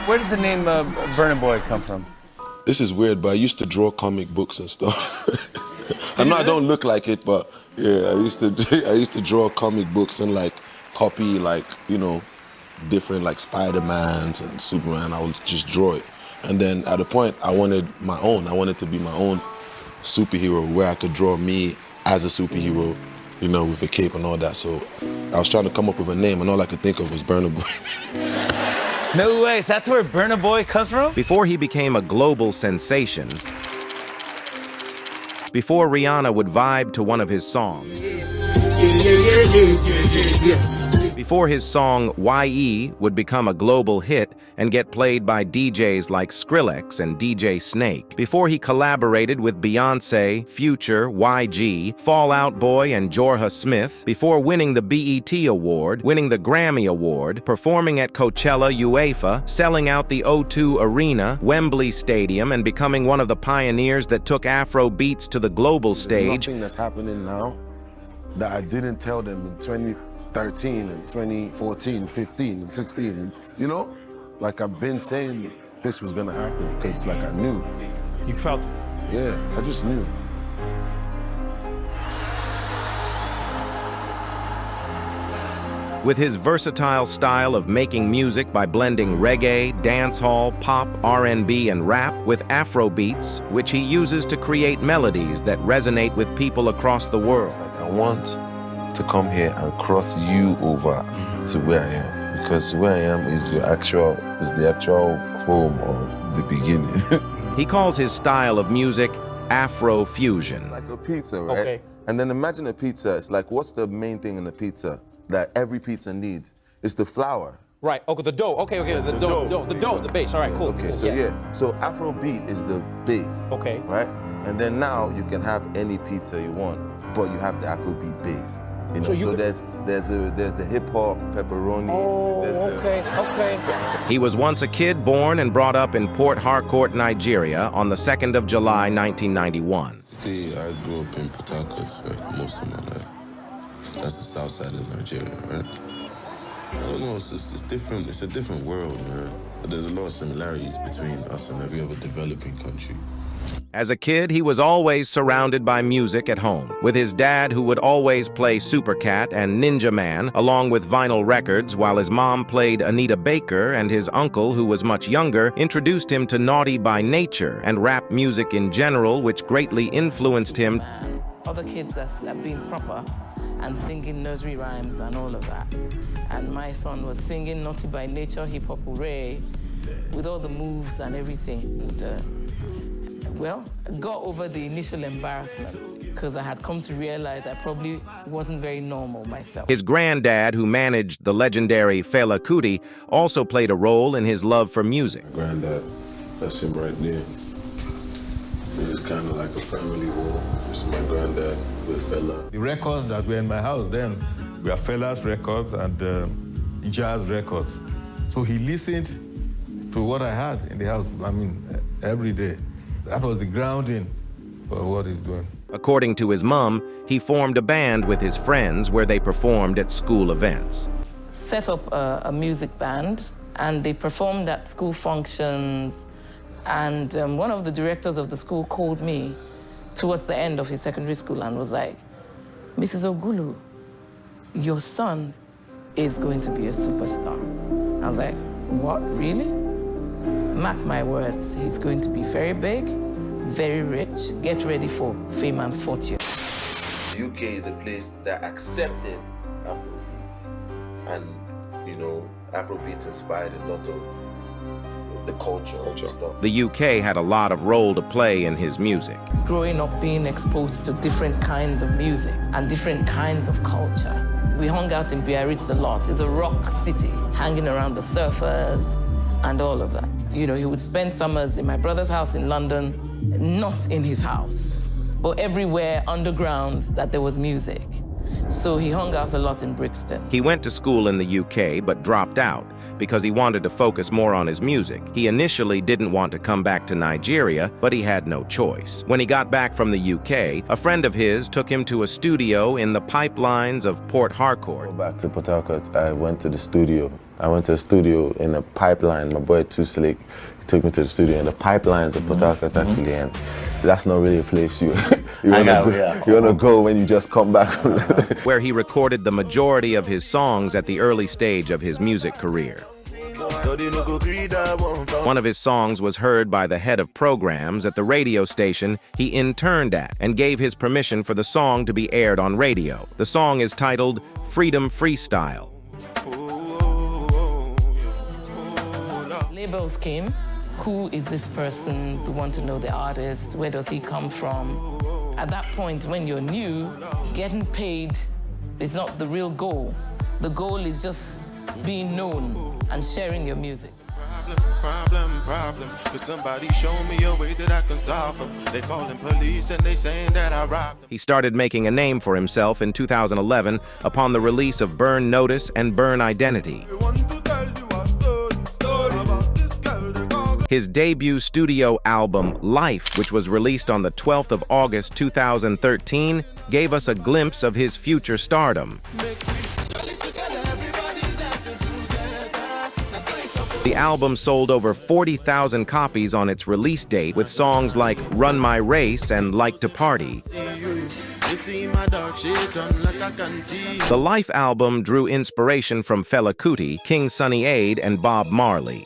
Where did the name Burna Boy come from? This is weird, but I used to draw comic books and stuff. I know I don't look like it, but yeah, I used to draw comic books and like copy like, you know, different like Spider-Mans and Superman. I would just draw it. And then at a point I wanted my own. I wanted to be my own superhero where I could draw me as a superhero, you know, with a cape and all that. So I was trying to come up with a name and all I could think of was Burna Boy. No way, that's where Burna Boy comes from? Before he became a global sensation, before Rihanna would vibe to one of his songs, before his song YE would become a global hit and get played by DJs like Skrillex and DJ Snake, before he collaborated with Beyonce, Future, YG, Fall Out Boy, and Jorja Smith, before winning the BET Award, winning the Grammy Award, performing at Coachella, UEFA, selling out the O2 Arena, Wembley Stadium, and becoming one of the pioneers that took Afrobeats to the global stage. There's nothing that's happening now that I didn't tell them in 2013 and 2014, 15 and 16, you know? Like I've been saying this was gonna happen because like I knew. You felt it? Yeah, I just knew. With his versatile style of making music by blending reggae, dancehall, pop, R&B, and rap with Afrobeats, which he uses to create melodies that resonate with people across the world. I want to come here and cross you over to where I am. Because where I am is the actual home of the beginning. He calls his style of music Afrofusion. It's like a pizza, right? Okay. And then imagine a pizza. It's like, what's the main thing in the pizza that every pizza needs? It's the flour. Right, okay, the dough, okay, the dough, the base, all right, cool. Okay, cool. so yeah, so Afrobeat is the base. Okay. Right? And then now you can have any pizza you want, but you have the Afrobeat base. You know, so there's the hip hop pepperoni. Oh, okay. He was once a kid born and brought up in Port Harcourt, Nigeria on the 2nd of July, 1991. See, I grew up in Port Harcourt most of my life. That's the south side of Nigeria, right? I don't know, it's different. It's a different world, man. But there's a lot of similarities between us and every other developing country. As a kid, he was always surrounded by music at home, with his dad who would always play Super Cat and Ninja Man, along with vinyl records, while his mom played Anita Baker, and his uncle, who was much younger, introduced him to Naughty by Nature and rap music in general, which greatly influenced him. Other kids are being proper and singing nursery rhymes and all of that. And my son was singing Naughty by Nature, hip hop hooray, with all the moves and everything. And, well, I got over the initial embarrassment because I had come to realize I probably wasn't very normal myself. His granddad, who managed the legendary Fela Kuti, also played a role in his love for music. My granddad, that's him right there. It's kind of like a family war. This is my granddad with Fela. The records that were in my house then were Fela's records and jazz records. So he listened to what I had in the house, I mean, every day. That was the grounding for what he's doing. According to his mom, he formed a band with his friends where they performed at school events. Set up a music band, and they performed at school functions. And one of the directors of the school called me towards the end of his secondary school and was like, Mrs. Ogulu, your son is going to be a superstar. I was like, what, really? Mark my words, he's going to be very big, very rich. Get ready for fame and fortune. The UK is a place that accepted Afrobeats. And, you know, Afrobeats inspired a lot of the culture and stuff. The UK had a lot of role to play in his music. Growing up being exposed to different kinds of music and different kinds of culture. We hung out in Biarritz a lot. It's a rock city, hanging around the surfers and all of that. You know, he would spend summers in my brother's house in London, not in his house, but everywhere underground that there was music. So he hung out a lot in Brixton. He went to school in the UK but dropped out because he wanted to focus more on his music. He initially didn't want to come back to Nigeria, but he had no choice. When he got back from the UK, a friend of his took him to a studio in the pipelines of Port Harcourt. Back to Port Harcourt, I went to the studio. I went to a studio in a pipeline. My boy Too Slick took me to the studio in the pipelines of Port Harcourt actually, and that's not really a place you wanna go when you just come back. Where he recorded the majority of his songs at the early stage of his music career. One of his songs was heard by the head of programs at the radio station he interned at and gave his permission for the song to be aired on radio. The song is titled Freedom Freestyle. Labels came. Who is this person? We want to know the artist. Where does he come from? At that point, when you're new, getting paid is not the real goal. The goal is just being known and sharing your music. Problem. Could somebody show me a way that I can solve them? They calling police and they saying that I robbed them. He started making a name for himself in 2011 upon the release of Burn Notice and Burn Identity. His debut studio album, Life, which was released on the 12th of August 2013, gave us a glimpse of his future stardom. The album sold over 40,000 copies on its release date, with songs like Run My Race and Like to Party. The Life album drew inspiration from Fela Kuti, King Sunny Ade, and Bob Marley.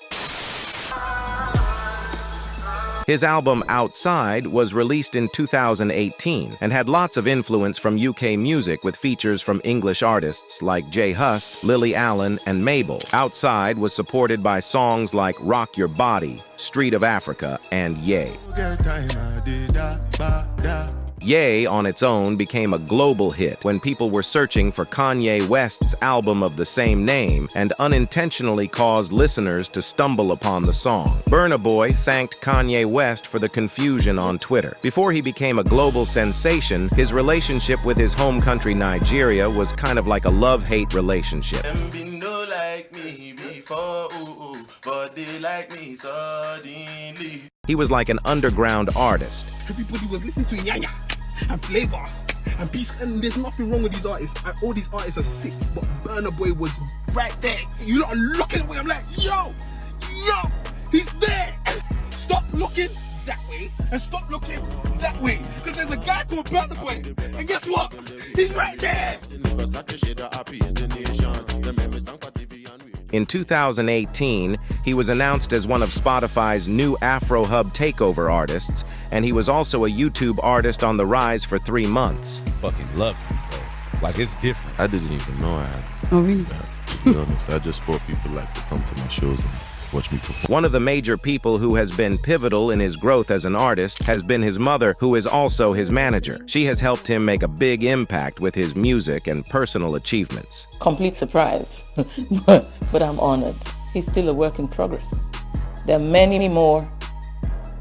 His album Outside was released in 2018 and had lots of influence from UK music, with features from English artists like J Hus, Lily Allen, and Mabel. Outside was supported by songs like Rock Your Body, Street of Africa, and Ye. Ye on its own became a global hit when people were searching for Kanye West's album of the same name and unintentionally caused listeners to stumble upon the song. Burna Boy thanked Kanye West for the confusion on Twitter. Before he became a global sensation, his relationship with his home country Nigeria was kind of like a love-hate relationship. He was like an underground artist. Everybody was listening to Yaya and Flavor and Peace, and there's nothing wrong with these artists. All these artists are sick, but Burna Boy was right there. You lot are looking away. I'm like, yo, he's there. Stop looking that way and stop looking that way, because there's a guy called Burna Boy, and guess what? He's right there. In 2018, he was announced as one of Spotify's new Afro Hub takeover artists, and he was also a YouTube artist on the rise for 3 months. Fucking love you, bro. Like, it's different. I didn't even know I had. Oh, really? To be honest, I just thought people like to come to my shows and watch me perform. One of the major people who has been pivotal in his growth as an artist has been his mother, who is also his manager. She has helped him make a big impact with his music and personal achievements. Complete surprise, but I'm honored. He's still a work in progress. There are many more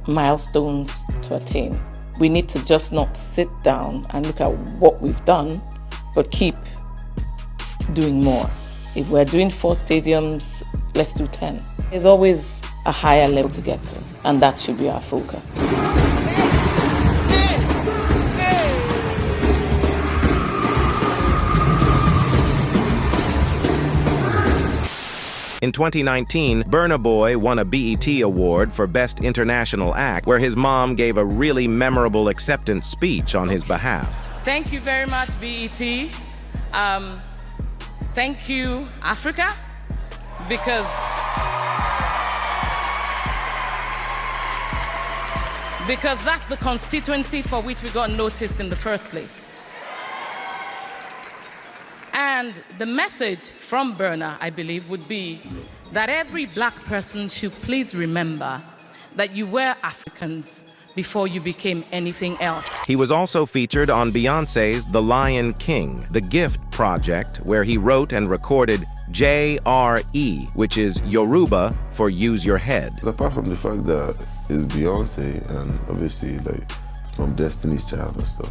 milestones to attain. We need to just not sit down and look at what we've done, but keep doing more. If we're doing 4 stadiums, let's do 10. There's always a higher level to get to, and that should be our focus. In 2019, Burna Boy won a BET Award for Best International Act, where his mom gave a really memorable acceptance speech on his behalf. Thank you very much, BET. Thank you, Africa, because that's the constituency for which we got noticed in the first place. And the message from Burna, I believe, would be that every black person should please remember that you were Africans before you became anything else. He was also featured on Beyoncé's The Lion King, The Gift Project, where he wrote and recorded JRE, which is Yoruba for Use Your Head. Apart from the fact that it's Beyonce and obviously like from Destiny's Child and stuff,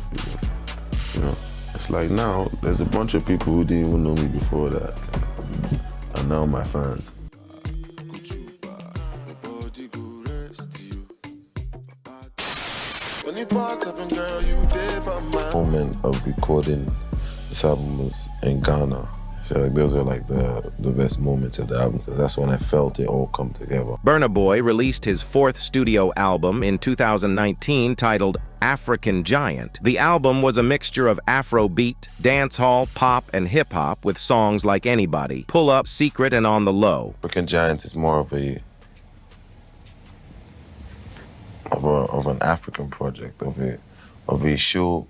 you know, It's like now, there's a bunch of people who didn't even know me before that are now my fans. The moment of recording this album was in Ghana. So like, those are like the best moments of the album, because that's when I felt it all come together. Burna Boy released his fourth studio album in 2019 titled African Giant. The album was a mixture of Afrobeat, dancehall, pop, and hip-hop with songs like Anybody, Pull Up, Secret, and On the Low. African Giant is more of an African project, of a show,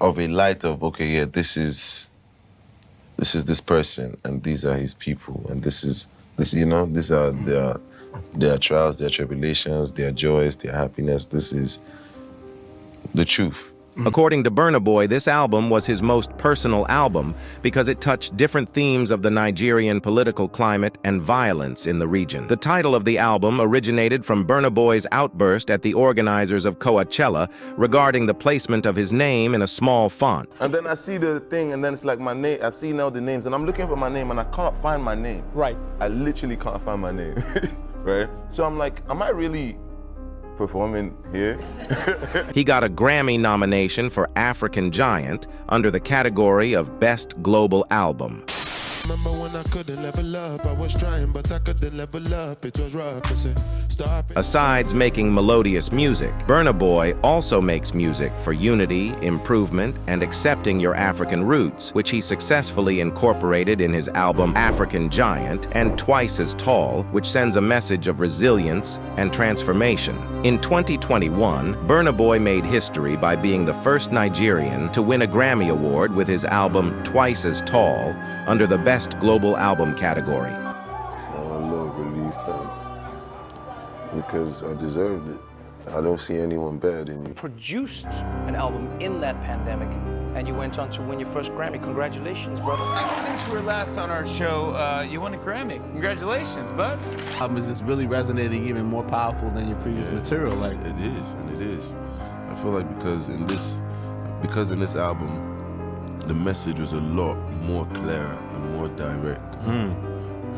of a light of, okay, yeah, this is this person, and these are his people, and these are their trials, their tribulations, their joys, their happiness. This is the truth. According to Burna Boy, this album was his most personal album because it touched different themes of the Nigerian political climate and violence in the region. The title of the album originated from Burna Boy's outburst at the organizers of Coachella regarding the placement of his name in a small font. And then I see the thing, and then it's like my name. I've seen all the names, and I'm looking for my name, and I can't find my name. Right. I literally can't find my name. Right? So I'm like, am I really performing here? He got a Grammy nomination for African Giant under the category of Best Global Album. Remember when I couldn't level up, I was trying, but I couldn't level up. It was rough. I said, stop it. Besides making melodious music, Burna Boy also makes music for unity, improvement, and accepting your African roots, which he successfully incorporated in his album African Giant and Twice as Tall, which sends a message of resilience and transformation. In 2021, Burna Boy made history by being the first Nigerian to win a Grammy Award with his album Twice as Tall under the Best Global Album category. A little relief, because I deserved it. I don't see anyone better than you. Produced an album in that pandemic, and you went on to win your first Grammy. Congratulations, brother. Since you were last on our show, you won a Grammy. Congratulations, bud. Album is just really resonating, even more powerful than your previous material. Like it is, and it is. I feel like because in this album, the message was a lot more clear and more direct. I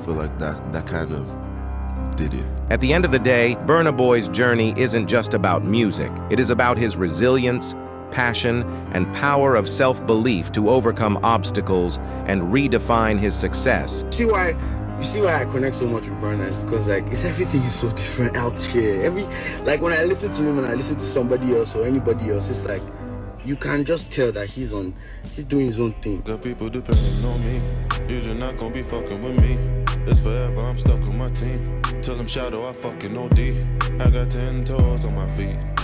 feel like that kind of did it. At the end of the day, Burna Boy's journey isn't just about music. It is about his resilience, passion, and power of self-belief to overcome obstacles and redefine his success. You see why I connect so much with Burna is because like everything is so different out here. Like when I listen to him and I listen to somebody else or anybody else, it's like you can just tell that he's doing his own thing. Got people depending on me. You're just not gonna be fucking with me. It's forever, I'm stuck with my team. Tell them Shadow I fucking OD. I got 10 toes on my feet.